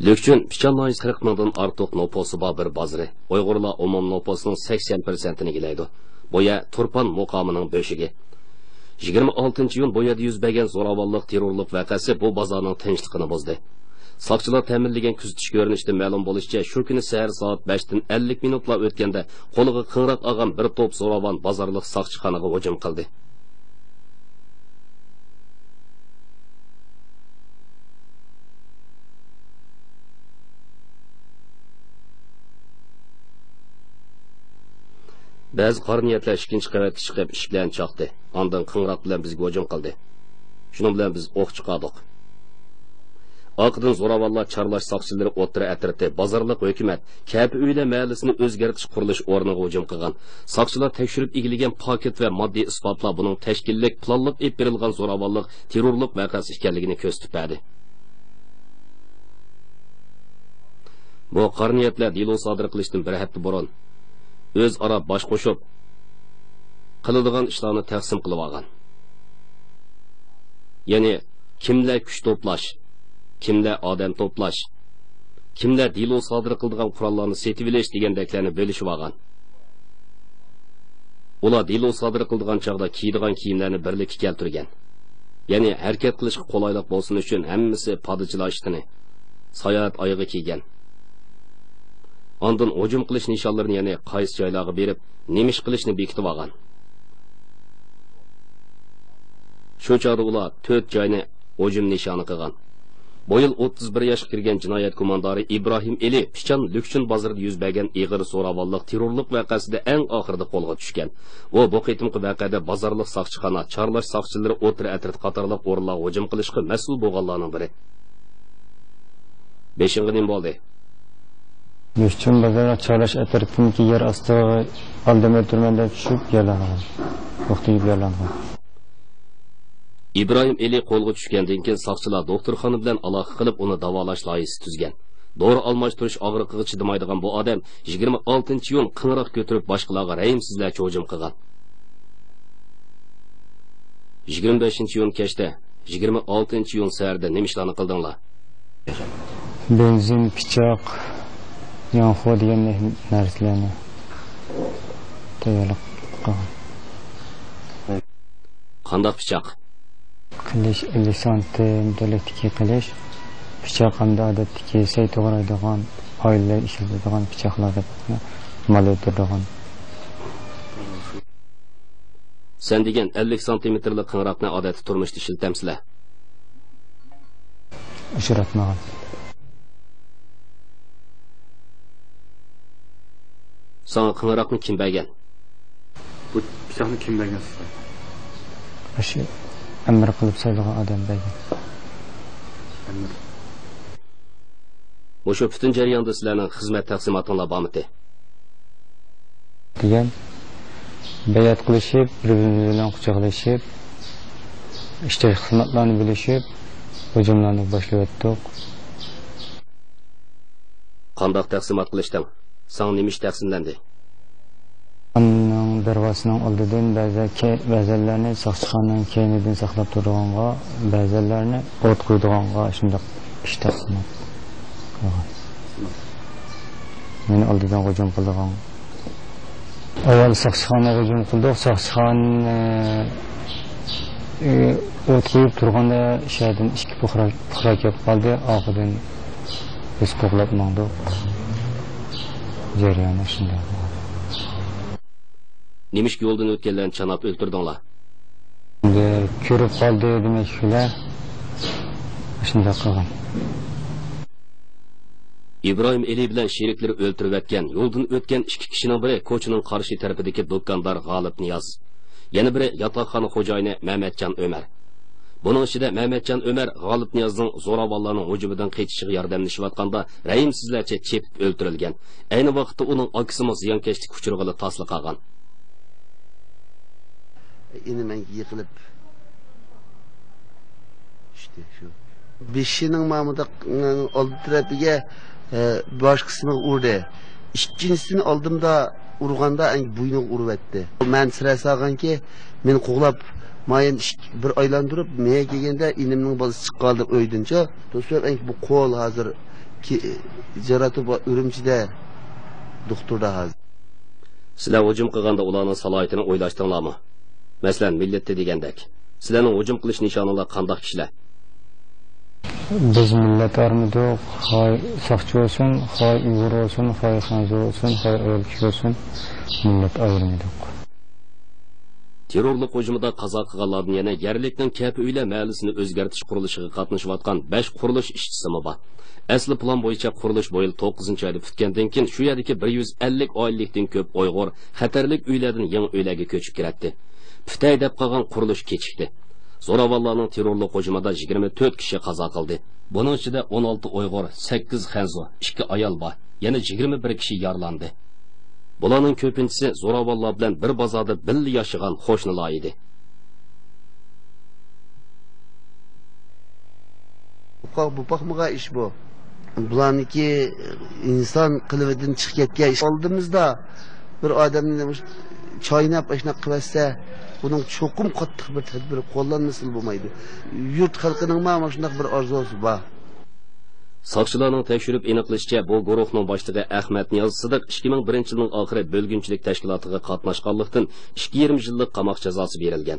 Lükçün Pichannoy 40 mingdan ortiq noposi bor bir bozori. Uyg'urlar umum noposining 80%ni egillaydi. Boya Turpan muqomining bo'shigi. 26-iyun boyada yuz bergan zo'ravonlik, terrorlik voqeasi bu bozorning tinchligini buzdi. Soqchilar ta'minlagan kuzatish ko'rinishida ma'lum bo'lishicha, shu kuni sahar soat 5 dan 50 minutlar o'tganda qo'liga qing'roq olgan bir to'p zo'ravon bozorlik soqchixonaga hujum qildi. Ba'zi qora niyatlar ikkinchi qavatga chiqib ish bilan chaqdi. Ondan qing'roq bilan bizga hujum qildi. Shuning bilan biz o'q chiqardik. Orqadan zo'ravonlar charlash soqchilari o'tira atrati bozorliq hukumat Kapi uylar mahallasini o'zgartirish qurilish o'rniga hujum qilgan. Soqchilar tekshirib egilagan paket va moddiy isbotlar buning tashkillik, planliq ib berilgan zo'ravonlik, terrorlik voqeasi ekanligini ko'rsatib berdi. Bu qora niyatlar delo sodir qilishdan bir hafta burun o'zaro bosh qo'shib qiladigan ishlarni taqsim qilib olgan. Ya'ni kimlar kuch to'plash, kimlar odam to'plash, kimlar delo sodir qiladigan qurollarni setib olish degandeklarni bo'lishib olgan. Ular delo sodir qiladigan chog'da kiydigan kiyimlarni birlikka keltirgan. Ya'ni harakat qilishga qulaylik bo'lsin uchun hammasi padachilar ishtini sayohat oyog'i kiygan. Ondan hujum qilish nishonlarini, ya'ni qaysi joylarga berib, nima ish qilishni bekitib olgan. Shu chog'da ular 4 joyni hujum nishoni qilgan. Bu yil 31 yoshga kirgan jinoyat komandori Ibrohim Eli Pichan Lükçün bozorida yuz bergan ig'ir zo'ravonlik, terrorlik voqeasida eng oxirida qo'lga tushgan. U bu qitimqi voqeada bozorlik soqchixona, charlash soqchilari o'tira atrit qatorliq o'rinlarga hujum qilishga mas'ul bo'lganlarning biri. 5-nima bo'ldi? Lükçün bozorida charlash atritniki yer ostiga aldama turmanda tushib yaralangan. To'xtayib yaralangan. İbrahim Eli qo'lga tushgandan keyin soqchilar doktorxona bilan aloqa qilib uni davolash loyihasi tuzgan. Dori almashtirish og'riqiga chidamaydigan bu odam 26-iyun qing'roq ko'tarib boshqalarga rahimsizlarcha hujum qilgan. 25-iyun kechda, 26-iyun saharda nima ishlarni qildinglar? Benzin, pichoq, yonxo degan narsalarni tayyorlab qilgan. Qanday pichoq? Qilish 50 santim do'lakdagi qilish pichoq hamda odatdagi say to'g'raydigan oilalar ishlatadigan pichoqlarni mal o'tiradigan. Sen degan 50 santimetrlik qing'roqni odatda turmushda ishlatamsizlar? Uchratmagan. Sana qing'roqni kim bergan? Bu pichoqni kim bergan sizga? Shu amr qilib saylagan odam bergan. O'sha butun jarayonda sizlarning xizmat taqsimotinglar bormi? Degan bayat qilishib, bir-birimiz bilan quchoqlashib, ishda xizmatlarni bilishib, hujumlarni boshlab o'tdik. Qanday taqsimot qilishding? Sana nima ish taqsimlandi? Onun darvasining oldidan ba'zilarni soqchixonaning keynidan saqlab turganga, ba'zilarni o't qo'ydiganga shunday ish taqsimot qilgan. Meni oldidan hujum qilgan. Avval soqchixonaga hujum qildik. Soqchixona o't qo'yib turganda shaydan ikki puxra kelib qoldi. Oxidan biz qo'qlab mangdik. Jarayonni shunday. Nimishki yo'ldan o'tganlarni chanab o'ltirdinglar? Ko'rib qoldi demaklar. Shunday qilgan. İbrahim Eli bilan sheriklari o'ltirib o'tgan, yo'ldan o'tgan ikki kishining biri ko'chaning qarshi tarafidagi do'kondor G'olib Niyoz, yana biri yotoqxona xo'jayini Mehmetcan Ömer. Buning ichida Mehmetcan Ömer G'olib Niyozning zo'ravonlarning hujumidan qaytishiga yordamlashayotganda rahimsizlarcha chepib o'ltirilgan. Ayni vaqtda uning akisimi ziyonkashlik uchirg'ili tasliq qilgan. İnimen yıkılıp işte şu beşinin mamada aldı tarafiga baş kısmı urdu. İkincisini aldığımda urganda buyunu uruvetti. Ben sıra sağan ki men qo'g'lab mayin bir aylandırıp meye gelgende inimning balası çık kaldı öydünce. Dostlar bu qo'l hazır jaratı Ürümçide doktorda hazır. Sizlar hujum qilganda ularning salohiyatini o'ylashdinglarmi? Masalan, millatda degandek. Sizlarning hujum qilish nishoninglar qanday kishilar? Biz millet armıdık, hay sakçı olsun, hay Uygur olsun, hay Hanzu olsun, hay ayol kishi olsun, millet ayırmıydık. Terrorlik hujumida qazo qilganlardan yana yerlikning Kapi uylar mahallasini o'zgartirish qurilishiga qatnashayotgan 5 qurilish ishchisimi bor. Asli plan bo'yicha qurilish bu yil 9-oyda bitgandan keyin shu yerdagi 150 oilalikdan ko'p Uyg'ur xatarlik uylardan yangi uylarga ko'chib kiratdi. Putay deb qolgan qurilish kechikdi. Zo'ravonlarning terrorlik hujumida 24 kishi qazo qildi. Buning ichida 16 Uyg'ur, 8 Xanzu, 2 ayol bor. Yana 21 kishi yaralandi. Bularning ko'pinchisi zo'ravonlar bilan bir bozorda birga yashagan qo'shnilar edi. Bu bakmaga iş bu. Bularniki insan kılıveden çık ketken iş. Oldığımızda bir adamın demiş çaynap başına kıvetse bunun çokum kattık bir tedbir kullanmasıl bulmaydı. Yurt halkının mı şundak bir arzusu var. Saqchilarning tekshirib aniqlashicha, bu guruhning boshlig'i Ahmad Niyoz Sidiq 2001-yilning oxiri bo'lgunchilik tashkilotiga qatnashganlikdan 2,5 yillik qamoq jazosi berilgan.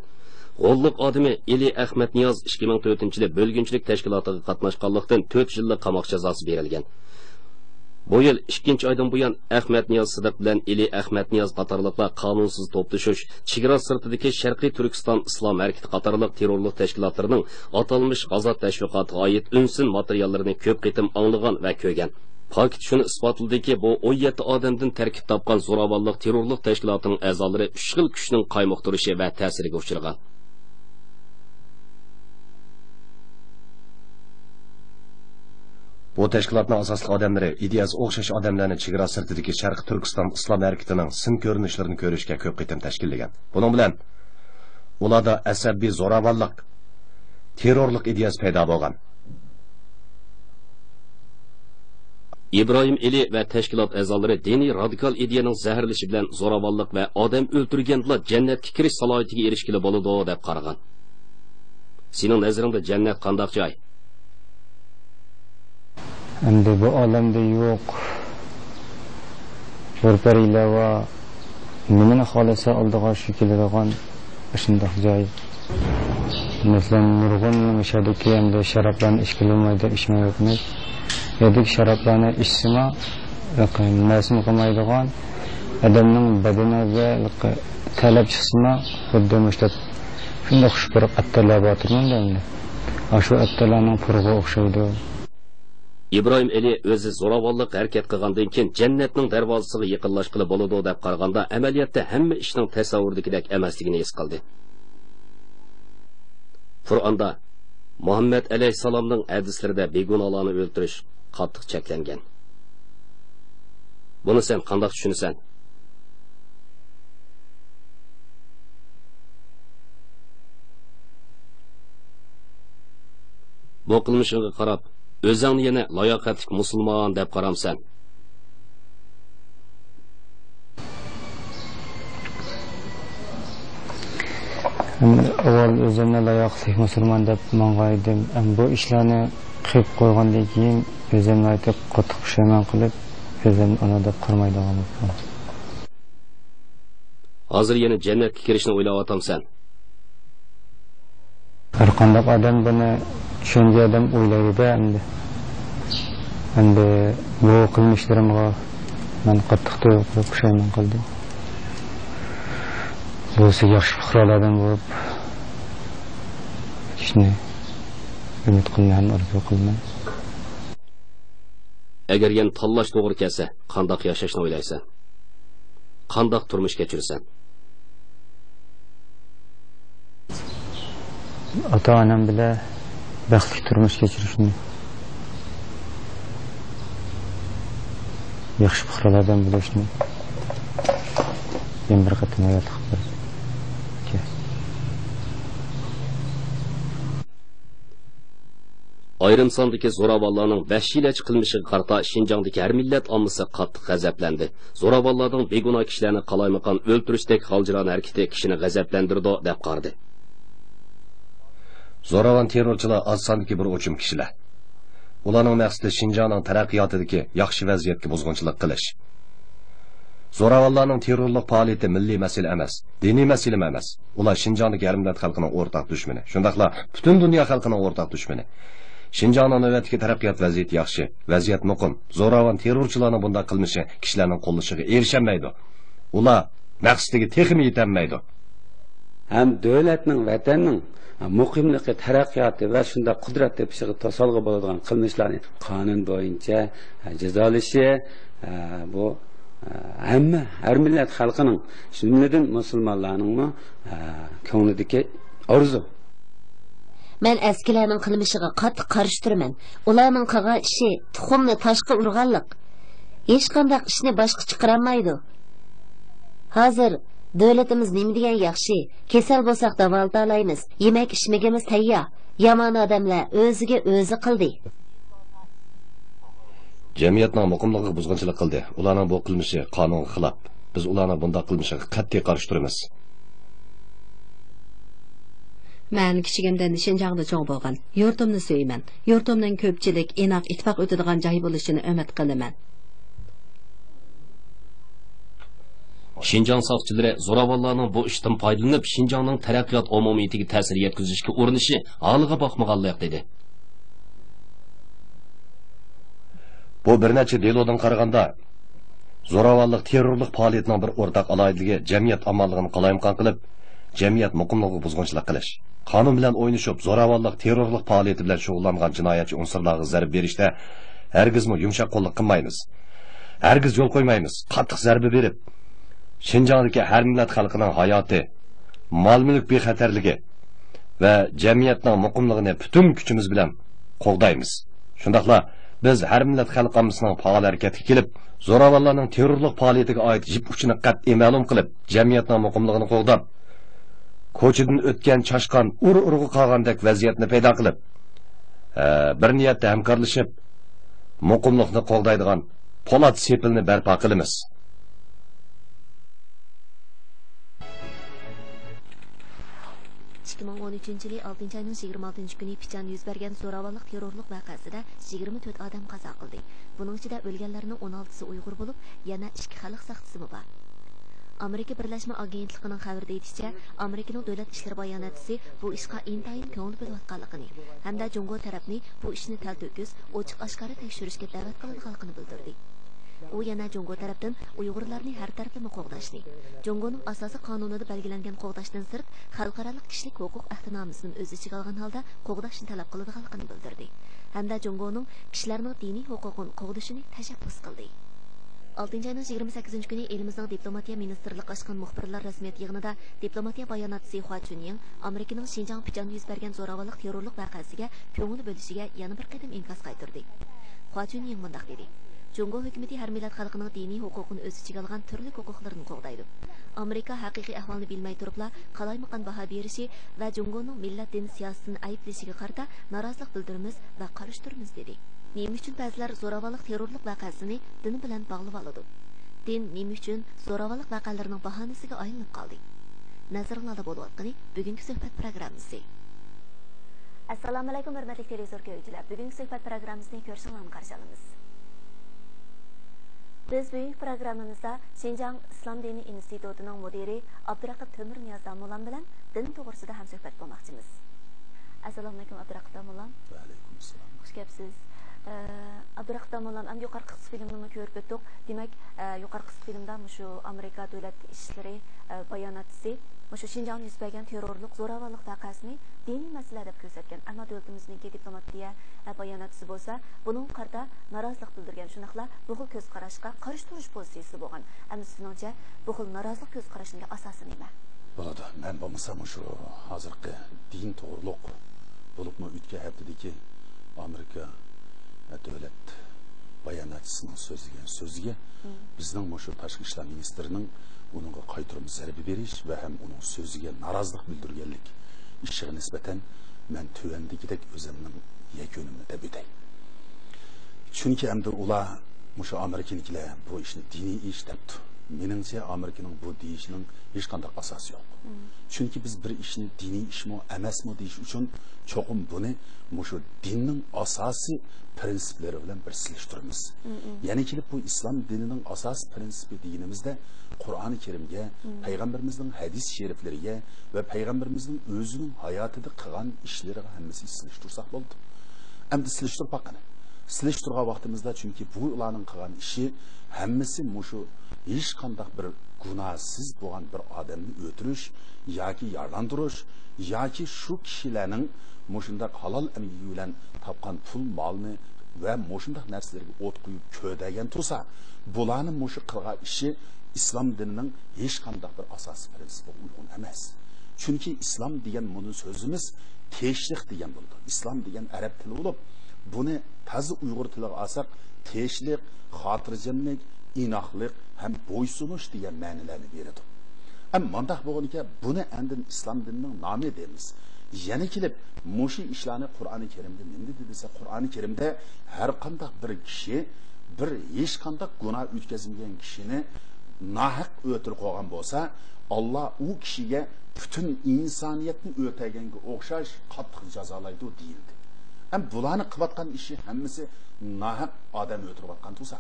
G'olliq odami Eli Ahmad Niyoz 2004-yilda bo'lgunchilik tashkilotiga qatnashganlikdan 4 yillik qamoq jazosi berilgan. Bu yil 2-oydan buyon Ahmad Niyoz Sidiq bilan Eli Ahmad Niyoz qatorliqlar qonunsiz to'plashish, chegara sirtidagi Sharqiy Turkiston Islom harakati qatorliq terrorlik tashkilotlarining atalmish g'azot tashviqotiga oid unsin materiallarini ko'p qitim anglagan va ko'rgan. Paket shuni isbotladiki, bu 17 odamdan tarkib topgan zo'ravonlik terrorlik tashkilotining a'zolari 3 xil kuchning qaymoqtirishi va ta'siriga uchragan. Bu tashkilotning asosli odamlari ideyasi o'xshash odamlarni chegara sirtidagi Sharqiy Turkiston Islom harakatining sin ko'rinishlarini ko'rishga ko'p qitim tashkillagan. Buning bilan ularda asabiy zo'ravonlik, terrorlik ideyasi paydo bo'lgan. İbrahim Eli va tashkilot a'zolari diniy radikal ideyaning zaharlashi bilan zo'ravonlik va odam o'ldirganlar jannatga kirish salohiyatiga erishgili bo'ladi deb qaragan. Sening nazaringda jannat qanday joy? Endi bu olamda yo'q ko'rparilar va nimani xohlasa oldiga shu keladigan shundoq joy. Masalan, nurg'un mashadiki endi sharoblarni ichilmaydi, ichmayapmiz. Yedik sharoblarni ichsima, nasm qilmaydigan odamning badaniga talab chiqsima, xuddi mushtaq shundoq xushbiroq attalar botirmanda endi. Shu attalarning purg'i o'xshaydi. İbrahim Eli o'zi zo'ravonlik harakat qilgandan keyin jannatning darvozasiga yaqinlashqili bo'ladi deb qaraganda amaliyotda hamma ishning tasavvurdagidek emasligini his qildi. Qur'onda Muhammad alayhisalomning hadislarida begunolarni o'ldirish qattiq cheklangan. Buni sen qanday tushunasan? Bu qilmishingga qarab o'zingni yana layoqatli musulmon deb qaramsan. Avval o'zimni layoqli musulmon deb mang'aydim. Bu ishlarni qilib qo'ygandan keyin o'zimni aytib qattiq pushaymon qilib, o'zimni ona deb qilmaydigan bo'ldim. Hozir yana jannatga kirishni o'ylayapsan. Har qanday odam buni tushungan odam o'ylaydi endi bu qilmishlarimga men qattiq pushaymon qildim. Bo'lsa yaxshi fuqarolardan bo'lib ishni umid qilmayman, orzu qilmayman. Agar yana tanlash to'g'ri kelsa, qanday yashashni o'ylaysan? Qanday turmush kechirasan? Ota-onam bilan baxtli turmush kechirishni, yaxshi fuqarolardan bo'lishni, men bir qatim hayot qildim. Ayrim sondagi zo'ravonlarning vahshiylarcha qilmishiga qarata Xinjiangdagi har millat ommasi qattiq g'azablandi. Zo'ravonlarning begunoh kishilarni qalaymaqon o'ltirishdek g'aljiron harakati kishini g'azablantirdi deb qardi. Zo'ravon terrorchilar oz sondagi bir o'chim kishilar. Ularning maqsadi Şinjanning taraqqiyotidagi yaxshi vaziyatga buzg'unchilik qilish. Zo'ravonlarning terrorlik faoliyati milliy masala emas, diniy masala emas. Ular Şinjandagi yarim millat xalqining o'rtaq dushmani. Shundaqla butun dunyo xalqining o'rtaq dushmani. Şinjanning navbatdagi taraqqiyot vaziyati yaxshi, vaziyat muqim. Zo'ravon terrorchilarning bunday qilmishi kishilarning qo'llashiga erishamaydi. Ular maqsadiga texmi yetanmaydi. Ham davlatning, vatanning muqimligi, taraqqiyoti va shunda qudrat tepishiga to'solg'i bo'ladigan qilmishlarni qonun bo'yicha jazolashi bu hamma har millat xalqining, shuningdek musulmonlarning ko'nglidagi orzu. Men eskilarning qilmishiga qattiq qarshi turaman. Ularning qilgan ishi tuxumni toshga urganlik. Hech qanday ishni boshqa chiqarolmaydi. Hozir davlatimiz nima degan yaxshi, kasal bo'lsak davolaymiz, yemak ichmagimiz tayyor. Yomon odamlar o'ziga o'zi qildi. Jamiyatning muqimligiga buzg'unchilik qildi. Ularning bu qilmishi qonunga xilof. Biz ularning bunday qilmishiga qat'iy qarshi turamiz. Men kichigimdan Şinjangda cho'g' bo'lgan. Yurtimni suyman. Yurtimning ko'pchilik inoq ittifoq o'tadigan joy bo'lishini umid qilaman. Şinjan saqchilari zo'ravonlarning bu ishdan foydalanib, Şinjanning taraqqiyot umumiyatiga ta'sir yetkazishga urinishi holiga boqmaganlik dedi. Bu bir necha delodan qaraganda zo'ravonlik terrorlik faoliyatining bir o'rtaq aloyidligi jamiyat amalligini qalaymqon qilib, jamiyat muqimligiga buzg'unchilik qilish, qonun bilan o'ynashib, zo'ravonlik terrorlik faoliyati bilan shug'ullangan jinoyatchi unsurlarga zarb berishda hargizmi yumshoq qo'llik qilmaymiz. Hargiz yo'l qo'ymaymiz. Qattiq zarba berib, Şinjandagi har millat xalqining hayoti, mol-mulk bexatarligi va jamiyatning muqimligini butun kuchimiz bilan qo'g'daymiz. Shundaqla biz har millat xalqimizning faol harakatga kelib, zo'ravonlarning terrorlik faoliyatiga oid jip uchini qat'iy ma'lum qilib, jamiyatning muqimligini qo'g'dab, ko'chadan o'tgan chashqon ur-urg'i qolgandek vaziyatni paydo qilib, bir niyatda hamkorlashib, muqimlikni qo'g'daydigan po'lat sepilni barpo qilamiz. 2013 yılı 6. ayının 26. günü Piçan yüz bergen zo'ravonlik terrorlik vaqasida 24 adam qazo qildi. Buning ichida o'lganlarning 16si Uyg'ur bo'lib, yana 2 xalq saqchisi bor. Amerika Birlashma Agentligining xabarida aytishicha, Amerikaning davlat ishlari bayonotchisi bu ishga intayin ko'ngil bo'layotganligini hamda Jungo tarafni bu ishni talto'kis, ochiq-oshkora tekshirishga da'vat qilganligini bildirdi. U yana Jungo tarafdan Uyg'urlarni har taraflama qo'g'dashni, Jungoning asosiy qonunida belgilangan qo'g'dashdan sirt xalqaro kishilik huquq ahtinomisining o'z ichiga olgan holda qo'g'dashni talab qiladiganligini bildirdi. Hamda Jungoning kishilarning diniy huquqini qo'g'dashini tashabbus qildi. 6 ayning 28 kuni elimizning diplomatiya ministrligi ochgan muxbirlar rasmiyat yig'inida diplomatiya bayonotchisi Hua Chunying Amerikaning Şinjan Pichanda yuz bergan zo'ravonlik terrorlik vaqasiga ko'ngil bo'lishiga yana bir qatim inkos qaytardi. Hua Chunying mundaq dedi: Jungo hukumati har millat xalqining diniy huquqini o'z ichiga olgan turli huquqlarni qo'g'daydi. Amerika haqiqiy ahvolni bilmay turibla qalaymaqan baho berishi va Jungoning millat din siyosatini ayblashiga qarata norozilik bildiramiz va qarshi turamiz dedi. Nima uchun ba'zilar zo'ravonlik terrorlik vaqasini din bilan bog'lab oladi? Din nima uchun zo'ravonlik vaqalarining bahonasiga aylanib qoldi? Nazaringlarda bo'layotgani bugungi suhbat programmasi. Assalomu alaykum hurmatli televizor ko'ruvchilar. Bugungi suhbat programmasining ko'rishinglarni qarshi olamiz. Biz bugungi programmamizda Şinjan İslam Dini İnstitutining mudiri Abduraqib Temur Niyoz Damulan bilan din to'g'risida ham suhbat qilmoqchimiz. Assalomu alaykum Abduraqib Damulan. Va alaykum assalom. Xush kelibsiz. Abduraqib Damulan, ham yuqorqi qism filmini ko'rib o'tdik. Demak, yuqorqi qism filmda shu Amerika davlat ishlari bayonotchisi shu Şinjan yuz bergan terrorlik zo'ravonlik vaqasini diniy masala deb ko'rsatgan. Ammo davlatimizningki diplomatiya bayonotchisi bo'lsa, buning qarta norozilik bildirgan. Shunaqla bu xil ko'z qarashga qarshi turish pozitsiyasi bo'lgan. Endi sizningcha bu xil norozilik ko'z qarashining asosi nima? Bo'ladi. Men bo'lmasam shu hozirgi din to'g'riliq bo'libmi o'tgan haftadagi Amerika davlat bayonotchisining so'ziga bizning shu tashqi ishlar ministrining uningga qaytarib zarba berish va ham uning so'ziga norozilik bildirganlik ishiga nisbatan men tuvandagidek o'zimning yakunimni deb o'tay. Chunki endi ular shu Amerikaliklar bu ishni diniy ish deb meningcha Amerikaning bu deyishning hech qanday asosi yo'q. Chunki biz bir ishni diniy ishmi emasmi deyish uchun cho'qim buni mushu dinning asosiy prinsiplari bilan bir silishtiramiz. Ya'ni kelib bu islom dinining asosiy prinsipi deganimizda Qur'oni Karimga, payg'ambarimizning hadis shariflariga va payg'ambarimizning o'zining hayotida qilgan ishlariga hammasi silishtirsak bo'ldi. Endi silishtirib boqing. Silishtirgan vaqtimizda chunki bu ularning qilgan ishi hammasi mushu hech qanday bir gunohsiz bo'lgan bir odamni o'tirish yoki yarlandirish yoki shu kishilarning mushundaq halol amigi bilan topgan pul molni va mushundaq narsalarga o't qo'yib ko'dagan tursa, bularning mushu qilgan ishi islom dinining hech qanday bir asosiy prinsipiga uygun emas. Chunki islom degan buni so'zimiz teshlik degan bo'ldi. Islom degan arab tili bo'lib, buni tazi uyg'ur tiliga olsak, teshlik, xotirjamlik, inoqlik ham bo'ysunish degan ma'nolarni beradi. Am mundaq bo'lganiga buni andin islom dinining nomi deymiz. Yana kelib, mushi ishlarni Qur'oni Karimda nima desa, Qur'oni Karimda har qanday bir kishi bir hech qanday gunoh o'tkazmagan kishini nahaq o'tirib qo'ygan bo'lsa, Alloh u kishiga butun insoniyatni o'taganga o'xshash qattiq jazolaydi deyildi. Ham bularni qilayotgan ishi hammasi nahaq odam o'tirayotgan tursa,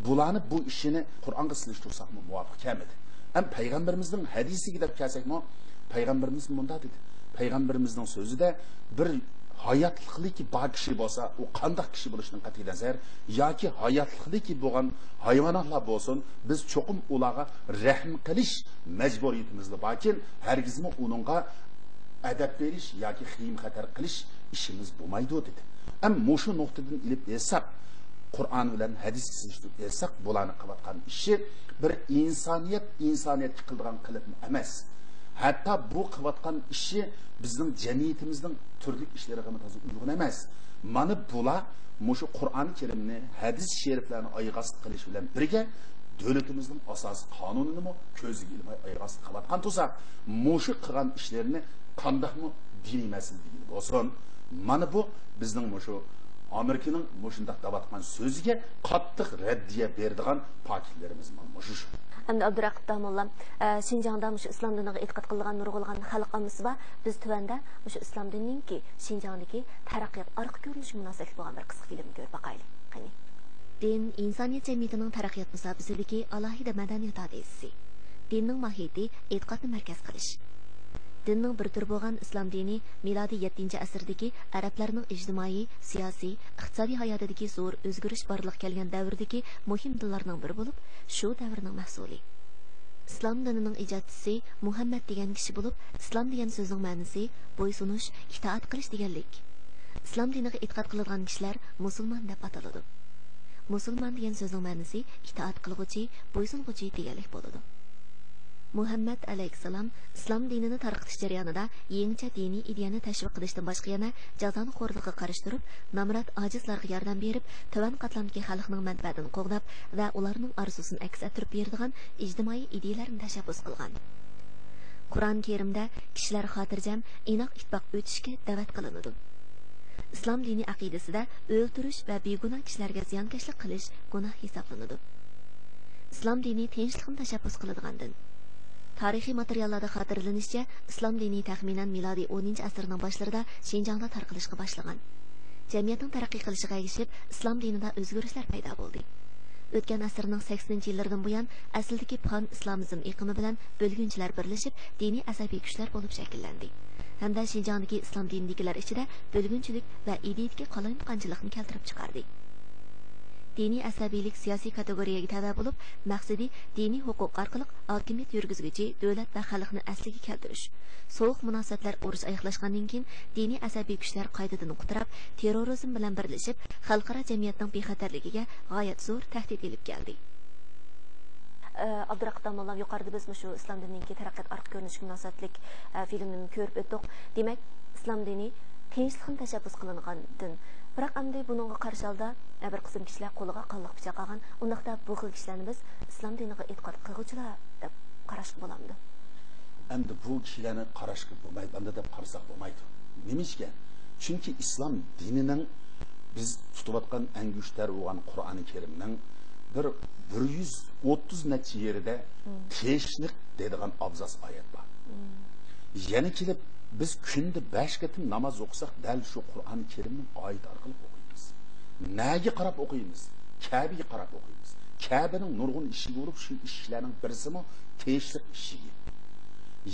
bularni bu ishini Qur'onga silishtirsakmi muvofiq kelmadi. Ham payg'ambarimizning hadisiga deb kelsakmi, payg'ambarimiz bunda dedi. Payg'ambarimizning so'zida bir hayotliqligi bor kishi bo'lsa, u qanday kishi bo'lishidan qat'iy nazar yoki hayotliqligi bo'lgan hayvonotlar bo'lsin, biz cho'qim ularga rahm qilish majburiyatimizda borkin, hargizmi uningga adab berish yoki xiyim xatar qilish ishimiz bo'lmaydi dedi. Am mushu nuqtadan ilib esaq, Qur'on bilan hadis silishtirib esaq, bularni qilayotgan ishi bir insoniyatga qildigan qilib emas. Hatta bu qilayotgan ishi bizning jamiyatimizning turli ishlariga to'g'ri uygun emas. Mana bular mushu Qur'oni Karimni, hadis shariflarni oyg'ast qilish bilan birga davlatimizning asosiy qonunini ko'ziga ilmay oyg'ast qilayotgan tursa, mushu qilgan ishlarini qandaqmi diniy masala deyilib bo'lsin. Mana bu bizning mushu Amerikaning mushundaq davatgan so'ziga qattiq raddiya berdigan paketlarimiz mushu. Endi Abduraqib Damolla, Şinjangda mushu islom diniga e'tiqod qilgan nurg'ulgan xalq ommasi bor. Biz tuvanda mushu islom diningki Şinjangdagi taraqqiyot orqa ko'rinishi munosabatli bo'lgan bir qisqa filmni ko'rib boqaylik. Qani. Din insoniyat jamiyatining taraqqiyot musobasidagi alohida madaniyat hadisi. Dinning mohiyati e'tiqodni markaz qilish. Dinning bir tur bo'lgan islom dini milodiy 7-asrdagi arablarning ijtimoiy, siyosiy, iqtisodiy hayotidagi zo'r o'zgarish borliq kelgan davrdagi muhim dinlarning biri bo'lib, shu davrning mahsuli. Islom dinining ijodchisi Muhammad degan kishi bo'lib, islom degan so'zning ma'nosi bo'ysunish, itoat qilish deganlik. Islom diniga e'tiqod qiladigan kishilar musulmon deb ataladi. Musulmon degan so'zning ma'nosi itoat qilguvchi, bo'ysunguchi deganlik bo'ladi. Muhammad alayhissalom islom dinini tarqitish jarayonida yangicha diniy ideyani tashviq qilishdan boshqa yana jazoni xo'rlikqa qarshi turib, namrat ojizlarga yordam berib, tovan qatlamdagi xalqning manfaatini qo'g'dab va ularning orzusini aks ettirib beradigan ijtimoiy ideyalarni tashabbus qilgan. Qur'on Karimda kishilar xotirjam, inoq ittifoq o'tishga da'vat qilinadi. Islom dini aqidasida o'ltirish va begunoh kishilarga ziyonkashlik qilish gunoh hisoblanadi. Islom dini tinchlikni tashabbus qiladigan din. Tarixiy materiallarda xotirlanishicha, islom dini taxminan milodiy 10-asrning boshlarida Şinjangda tarqalishga boshlagan. Jamiyatning taraqqiy qilishiga ergishib, islom dinida o'zgarishlar paydo bo'ldi. O'tgan asrning 80-yillardan buyon asldagi pan islomizm iqimi bilan bo'lgunchilar birlashib, diniy asabiy kuchlar bo'lib shakllandi. Hamda Şinjangdagi islom dinidagilar ichida bo'lgunchilik va ideyadagi qalinqanchilikni keltirib chiqardi. Diniy asabiylik siyosiy kategoriyaga tava bo'lib, maqsadi diniy huquq orqali hokimiyat yurgizuvchi davlat va xalqni asliga keltirish. So'q munosabatlar urush oyoqlashgandan keyin diniy asabiy kuchlar qaytadan qutirab, terrorizm bilan birlashib, xalqaro jamiyatning bexatarligiga g'oyat zo'r tahdid elib keldi. Abduraqib Damolla, yuqorida biz shu islom dinining taraqqiyot orqa ko'rinishiga munosabatlik filmini ko'rib o'tdik. Demak, islom dini tinchlikni tashabbus qilingan din. Biroq endi buningga qarshi holda bir qism kishilar qo'liga qanliq pichoq olgan. Undaqda bu xil kishilarni biz islom diniga e'tiqod qilguvchilar deb qarashga bo'lamdi. Endi bu kishilarni qarashga bo'lmaydi, endi deb qarasak bo'lmaydi. Nimishga? Chunki islom dinining biz tutayotgan angushtar bo'lgan Qur'oni Karimning bir 130 necha yerida teshlik deydigan abzas oyat bor. Yana kelib biz kunda 5 qatim namoz o'qisak, dal shu Qur'oni Karimning oyat orqali o'qiymiz. Nega qarab o'qiymiz? Kabe'ga qarab o'qiymiz. Kabe'ning nurg'un ishiga urib, shu ishlarning birisimi teshlik ishiga.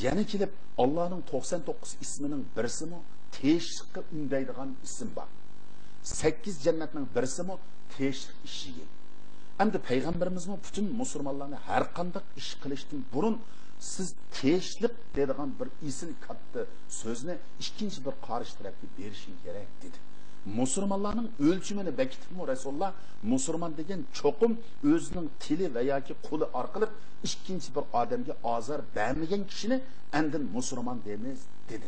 Yana kelib Allohning 99 ismining birisimi teshlikka undaydigan ism bor. 8 jannatning birisimi teshlik ishiga. Endi payg'ambarimiz bütün musulmonlarni har qanday ish qilishdan burun siz teshlik deydigan bir isim katta so'zni ikkinchi bir qarish tarafga berishing kerak dedi. Musulmonlarning o'lchimini bekitibmi Rasululloh? Musulmon degan cho'qim o'zining tili va yoki qo'li orqali ikkinchi bir odamga azor bermagan kishini endi musulmon deymiz dedi.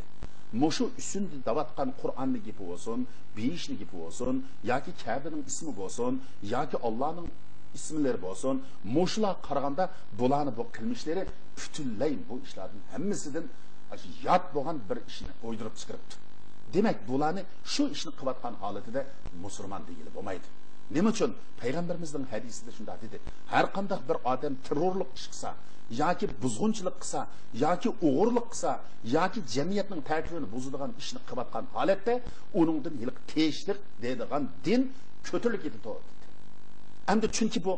Mushu üstünde davatkan Kur'an'lı gibi olsun, biyişli gibi olsun, yoki Kabe'nin ismi olsun, yoki Allah'ın isimleri olsun, muşla qaraganda bularni bu qilmishlari bütünley bu işlerden hemmisinden yat boğan bir işini oydurup çıkarıptı. Demek bularni şu işini kıvatkan haletide Müslüman değil olmaydı. Nima uchun? Peygamberimizin hadisinde şunda dedi. Her qanday bir adam terörlük iş qilsa, yoki buzg'unchilik qilsa, yoki o'g'irlik qilsa, yoki jamiyatning tartibini buzadigan ishni qilayotgan holatda uningdan yiliq teshlik deydigan din ko'tarilib ketadi. Endi chunki bu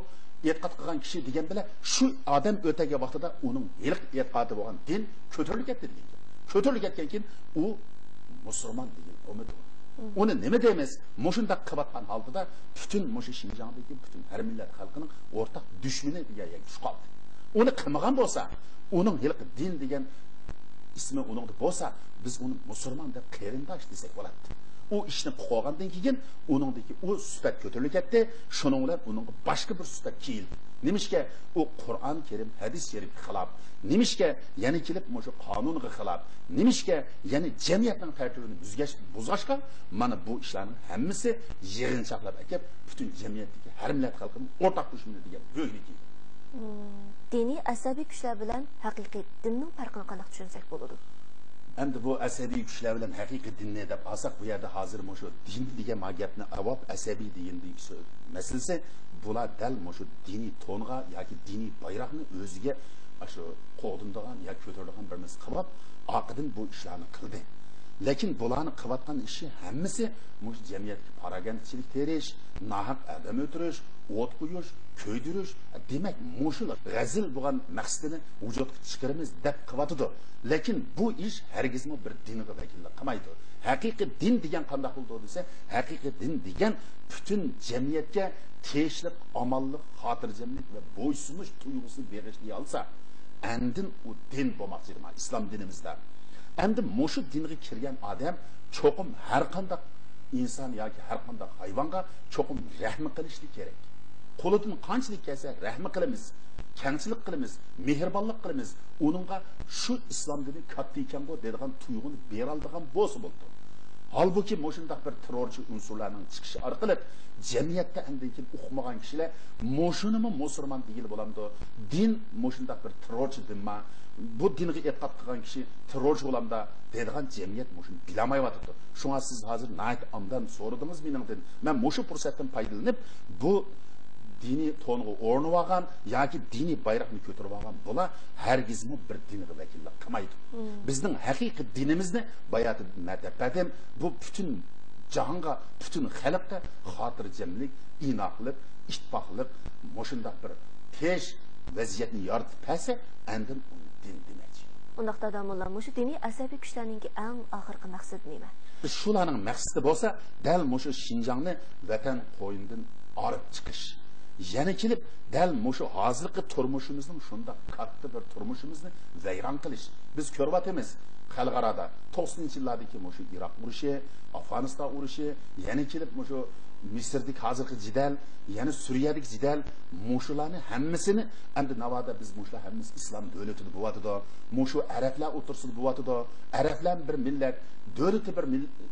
e'tiqod qilgan kishi degan bilan shu odam o'tagan vaqtida uning yiliq e'tiqodi bo'lgan din ko'tarilib ketdi degan. Ko'tarilib ketgan keyin u musulmon degan bo'lmaydi. Onu nima deymiz? Mushunda qilayotgan holatda bütün mushu Şinjan'dagi bütün har millat xalqining o'rtaq dushmani degan kuch qoldi. Onu qilmagan bo'lsa, uning yiliq din degan ismi uningda bo'lsa, biz uni musulmon deb qarindosh desak bo'ladi. O ishni qilgandan keyin uningdagi o sifat ko'tarilib ketdi, shuning bilan uning boshqa bir sifat keldi. Nimishga o Qur'on Karim, hadis sharif xilop, nimishga yana kelib mushu qonunga xilop, nimishga yana jamiyatning tartibini buzg'ashqa, mana bu ishlarning hammasi yig'inchoqlab akib, butun jamiyatdagi har millat xalqining o'rtaq dushmani degan bo'yniki. Diniy asabiy kuchlar bilan haqiqiy dinning farqini qanday tushunsak bo'ladi? Endi bu asabiy kuchlar bilan haqiqiy dinni deb olsak, bu yerda hozir mushu din degan magapni avob asabiy degandik masalasi bular dal mushu diniy to'nga yoki diniy bayroqni o'ziga shu qo'dindigan yoki ko'tarilgan birimiz qilib, oqidan bu ishlarni qildi. Lekin bularni qilayotgan ishi hammasi mush jamiyatga paragandchilik terish, nahaq adam o'tirish, o't qo'yish, ko'ydirish, demak mushul g'azil bo'lgan maqsadini vujudga chiqaramiz deb qilyotdi. Lekin bu ish hargizmi bir dinga vakillik qilmaydi. Haqiqiy din degan qanday bo'ldi desa, haqiqiy din degan bütün jamiyatga teshlik, amallik, xotirjamlik va bo'ysunish tuyg'usini berishni olsa, andin u din bo'lmoqchi emas islom dinimizda. Endi mushu dinga kirgan odam cho'qim har qanday inson yoki har qanday hayvonga cho'qim rahm qilishli kerak. Qo'lidan qanchalik kelsa rahm qilamiz, kengchilik qilamiz, mehribonlik qilamiz. Uningga shu islom dini katta ekan bu deydigan tuyg'uni bera oladigan bo'lsa bo'ldi. Halbuki mushundaq bir terrorchi unsurlarning chiqishi orqali jamiyatda andikin o'qimagan kishilar mushunimi musulmon deyil bo'lamdi. Din mushundaq bir terrorchi dinma, bu dinga e'tiqod qilgan kishi terrorchi bo'lamda deydigan jamiyat mushun bilamayotdi. Shunga siz hozir nayt amdan so'radingiz meningdan. Men mushu fursatdan foydalanib bu diniy to'nga o'rnib olgan yoki diniy bayroqni ko'tarib olgan bular hargizmi bir dinga vakillik qilmaydi. Bizning haqiqiy dinimizni bayatı madabbadan bu bütün jahonga, bütün xalqqa xotirjamlik, inoqlik, ittifoqlik mushundaq bir tez vaziyatni yaratib pasa andin din demakchi. Undaqda adamlar mushu diniy asabiy kuchlarning eng oxirgi maqsadi nima? Shularning maqsadi bo'lsa, dal mushu Şinjanni vatan qo'yindan olib chiqish. Yana kelib dal mushu hozirgi turmushimizning shunda katta bir turmushimizni vayron qilish. Biz ko'ryapmiz xalqarada 90-yillardagi mushu Iroq urushi, Afg'oniston urushi, yana kelib mushu Misrdagi hozirgi jidal, yana Suriyadagi jidal, mushularni hammasini endi navoda biz mushular hammasi islom davlatida bo'lyapti. Mushu arablar o'tirsida bo'lyapti. Arablar bir millat, davlati bir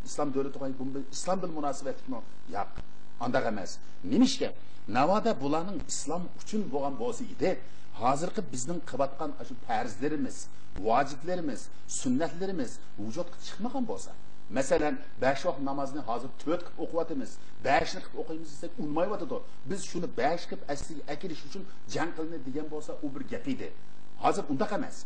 islom davlati qo'yib bu islom bil munosabatmi? Yo'q. Anda emas. Nimishga? Navoda bularning islom uchun bo'lgan bo'lsa edi, hozirgi bizning qilayotgan shu farzlarimiz, vojiblarimiz, sunnatlarimiz vujudga chiqmagan bo'lsa, Masalan, 5 vaqt namozni hozir 4 qilib o'qiyotimiz. 5 ni qilib o'qiymiz desak, unmayotdi. Biz shuni 5 qilib asliga akirish uchun jang qilni degan bo'lsa, u bir gap edi. Hozir undaq emas.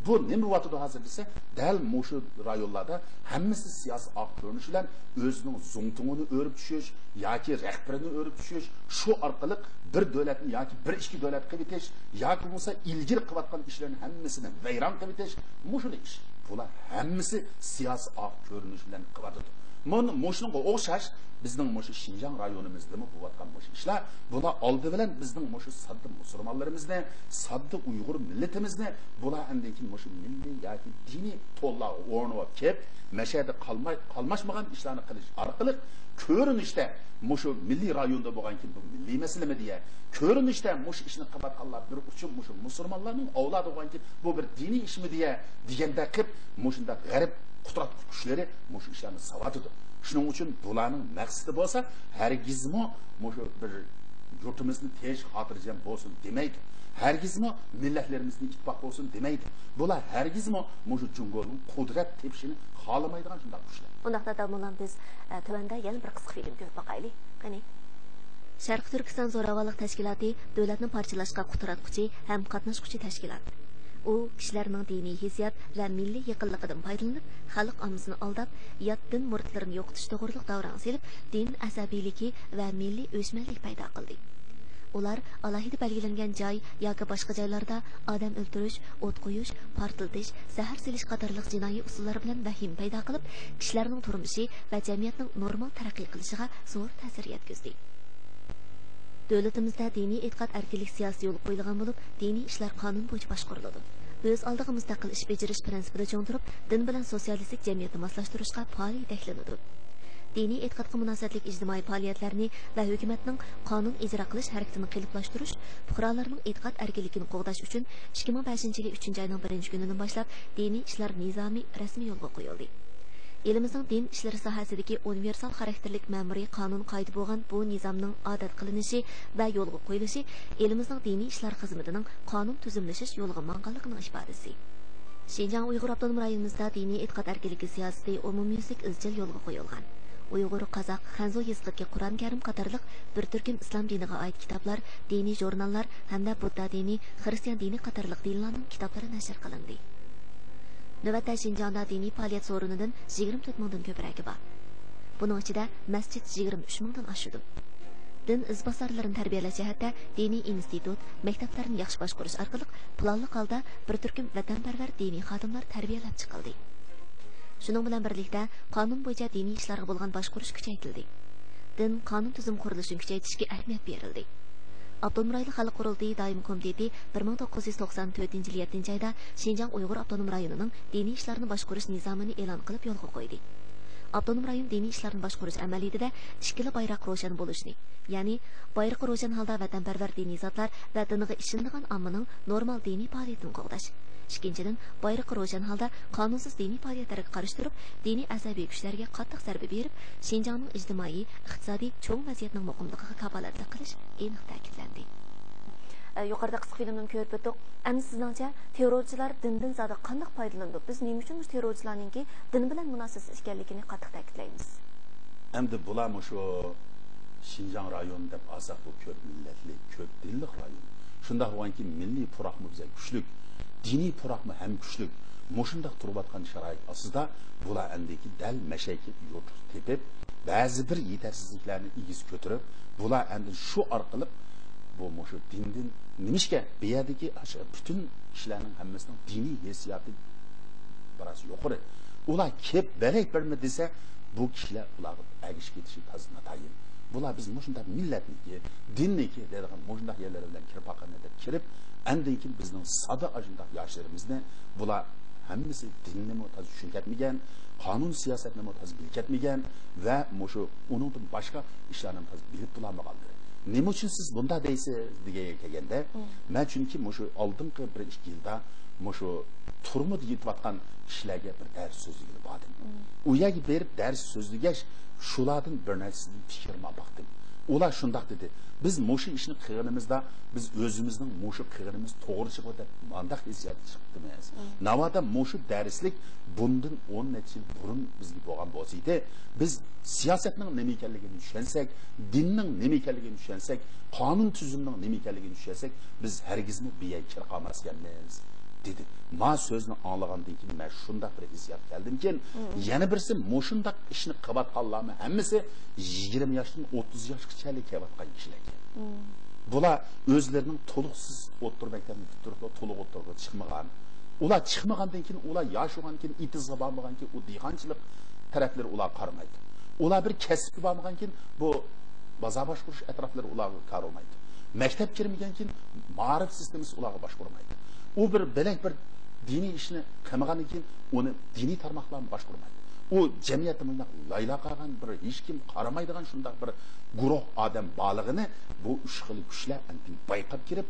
Bu nima bo'lyapti hozir desa, dal mushu rayonlarda hammasi siyosiy aq ko'rinish bilan o'zining zungtungini o'rib tushish yoki rahbarini o'rib tushish, shu orqali bir davlatni yoki bir ichki davlat qilib ketish yoki bo'lsa ilgir qilayotgan ishlarni hammasini vayron qilib ketish, mushuni ish. Bular hammasi siyosiy aq ko'rinish bilan qilyapti. Mushunga o'xshash bizning mushu Şinjan rayonimizda bo'layotgan mush ishlar, bular oldi bilan bizning mushu sadda musulmonlarimizni, sadda Uyg'ur millatimizni bular andiki mushu milliy yoki diniy to'llar o'rnab kelib, mashada qalmashmagan ishlarni qilish orqali ko'rinishda mushu milliy rayonda bo'lganki bu milliy masalami deya, ko'rinishda mush ishni qilayotganlar bir uchun mushu musulmonlarning avlodi bo'lganki bu bir diniy ishmi deya deganda qilib mushunda g'arib qudrat kuchlari mushu ishlarni savatidir. Shuning uchun bularning maqsadi bo'lsa, hargizmo mushu bir yurtimizni tinch xotirjam bo'lsin demaydi. Hargizmo millatlarimizni ittifoq bo'lsin demaydi. Bular hargizmo mushu Jungoning qudrat tepishini xohlamaydigan shunday kuchlar. Undaqda damolan biz tuvanda yana bir qisqa film ko'rib boqaylik. Qani. Sharq Turkiston zo'ravonlik tashkiloti davlatni parchalashga qudratquchi ham qatnashquchi tashkilot. U kishilarning diniy hissiyat va milliy yaqinligidan foydalanib, xalq ommasini aldab, yot din murtlarini yo'qotish to'g'riliq davron selib, din asabiyligi va milliy o'chmanlik paydo qildi. Ular alohida belgilangan joy yoki boshqa joylarda odam o'ldirish, o't qo'yish, portlatish, zahar selish qatorliq jinoiy usullar bilan vahim paydo qilib, kishilarning turmushi va jamiyatning normal taraqqiy qilishiga zo'r ta'sir yetkazdi. Davlatimizda diniy e'tiqod erkinlik siyosiy yo'l qo'yilgan bo'lib, diniy ishlar qonun bo'yicha boshqariladi. O'z oldiga mustaqil ish bajarish prinsipida cho'ng turib, din bilan sotsialistik jamiyatni moslashtirishga faol yetaklanadi. Diniy e'tiqodga munosabatli ijtimoiy faoliyatlarni va hukumatning qonun ijro qilish harakatini qiliblashtirish, fuqarolarning e'tiqod erkinligini qo'g'dash uchun 2005-yil 3-oyning 1-kunidan boshlab diniy ishlar nizomi rasmiy yo'lga qo'yildi. Elimizning din ishlari sohasidagi universal xarakterlik ma'muriy qonun qoida bo'lgan bu nizomning odat qilinishi va yo'lga qo'yilishi elimizning diniy ishlar xizmatining qonun tuzumlashish yo'lga manganligining ifodasi. Şinjan Uyg'ur avtonom rayonimizda diniy e'tiqod erkinligi siyosati umumyuzlik izchil yo'lga qo'yilgan. Uyg'ur, Qozoq, Xanzo yezqidagi Qur'on Karim qatorliq bir turkum islom diniga oid kitoblar, diniy jurnallar hamda Budda dini, xristian dini qatorliq dinlarning kitoblari nashr qilindi. Navbatda Şinjanda diniy faoliyat so'rinidan 24 mingdan ko'pragi bor. Buning ichida masjid 23 mingdan oshdi. Din izbosarlarini tarbiyalash jihatda diniy institut, maktablarni yaxshi boshqarish orqali planli holda bir turkum vatanparvar diniy xodimlar tarbiyalab chiqildi. Shuning bilan birlikda qonun bo'yicha diniy ishlarga bo'lgan boshqarish kuchaytirildi. Din qonun tuzum qurilishini kuchaytirishga ahamiyat berildi. Avtonom rayonlik xalq qurultiyi doimiy komiteti 1994-yil 7-oyda Şinjan Uyg'ur avtonom rayonining diniy ishlarni boshqarish nizomini e'lon qilib yo'lga qo'ydi. Avtonom rayon diniy ishlarni boshqarish amaliyotida ikkala bayroq ro'shan bo'lishni, ya'ni bayroq ro'shan holda vatanparvar diniy zotlar va diniga ishonadigan ommaning normal diniy faoliyatini qo'g'dash. Ikkinchidan, bayroq ro'shan holda qonunsiz diniy faoliyatlarga qarshi turib, diniy asabiy kuchlarga qattiq zarba berib, Şinjanning ijtimoiy, iqtisodiy cho'ng vaziyatining muqimligiga kafolatlik qilish aniq ta'kidlandi. Yuqorida qisqa filmni ko'rib o'tdik. Endi sizningcha terrorchilar dindan zada qanday foydalanadi? Biz nima uchun terrorchilarningki din bilan munosabat ekanligini qattiq ta'kidlaymiz. Endi bular shu Şinjan rayoni deb asoq bu ko'p millatli, ko'p dinli rayon. Shunday bo'lganki milliy puroqmi bizga kuchli, diniy puroqmi ham kuchli. Mushundaq turayotgan sharoit ostida bular endiki dal mashayki yurt tepib, ba'zi bir yetersizliklarni igiz ko'tarib, bular endi shu orqali bu mushu dindin nimishga bu yerdagi butun kishilarning hammasining diniy hissiyati biroz yuqori. Ular kep belak berma desa, bu kishilar ularga agish ketishi tazna tayin. Bular biz mushunda millatniki, dinniki deydigan mushunda yerlar bilan kirib qolganda deb kirib, andinkin bizning sada ajinda yoshlarimizni bular hammasi dinni mutaz tushungatmagan, qonun siyosatini mutaz bilgatmagan va mushu uningdan boshqa ishlarni mutaz bilib bo'lmaganlar. Nima uchun siz bunda deysiz degan kelganda, men chunki mushu oldingi 1-2 yilda mushu turmud yetayotgan kishilarga bir dars so'zligi bordim. U yerga berib dars so'zligash shulardan bir narsani fikrim olmoqdim. ular shundoq dedi. Biz mushu ishni qilganimizda biz o'zimizning mushu qilganimiz to'g'ri chiqdi deb mandaq hissiyat chiqdimiz. Navoda mushu darslik bundan 10 necha yil burun bizga bo'lgan bo'lsa edi, biz siyosatning nima ekanligini tushunsak, dinning nima ekanligini tushunsak, qonun tuzumning nima ekanligini tushunsak, biz hargizmi biya kir qolmas ekanmiz dedi. Ma so'zni anglagandan keyin men shunday bir hissiyat keldimki, yana birisi mushundaq ishni qilayotganlarmi hammasi 20 yoshdan 30 yoshgacha kelayotgan kishilar. Bular o'zlarining to'liqsiz o'tirib maktabni bitirib, to'liq o'tirib chiqmagan. Ular chiqmagandan keyin ular yosh bo'lgandan keyin itizga bormagan keyin u dehqonchilik taraflari ular qaramaydi. Ular bir kasbga bormagan keyin bu bozor boshqarish atroflari ularga qaralmaydi. Maktab kirmagan keyin ma'rif sistemasi ularga boshqarmaydi. U bir belak bir diniy ishni qilmagandan keyin uni diniy tarmoqlarni boshqarmaydi. U jamiyatimizni layla qaragan bir hech kim qaramaydigan shunday bir guruh odam borlig'ini bu uch xil kuchlar bayqab kirib